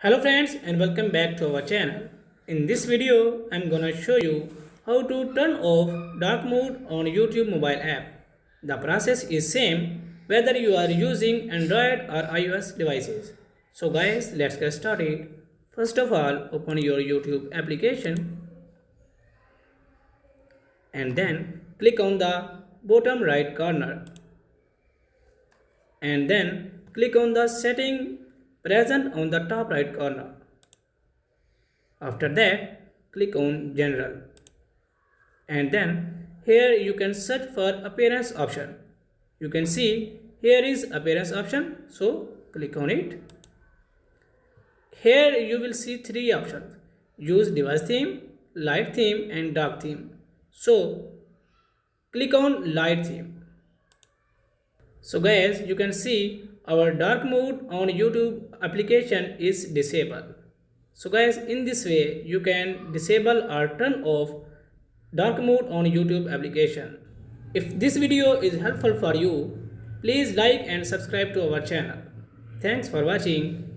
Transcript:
Hello friends and welcome back to our channel. In this video, I'm gonna show you how to turn off dark mode on YouTube mobile app. The process is same whether you are using Android or iOS devices. So guys, let's get started. First of all, open your YouTube application and then click on the bottom right corner and then click on the setting present on the top right corner. After that, click on General and then here you can search for appearance option. You can see here is appearance option, so click on it. Here you will see three options: use device theme, light theme and dark theme. So click on light theme. So guys, you can see our dark mode on YouTube application is disabled. So guys, in this way you can disable or turn off dark mode on YouTube application. If this video is helpful for you, please like and subscribe to our channel. Thanks for watching.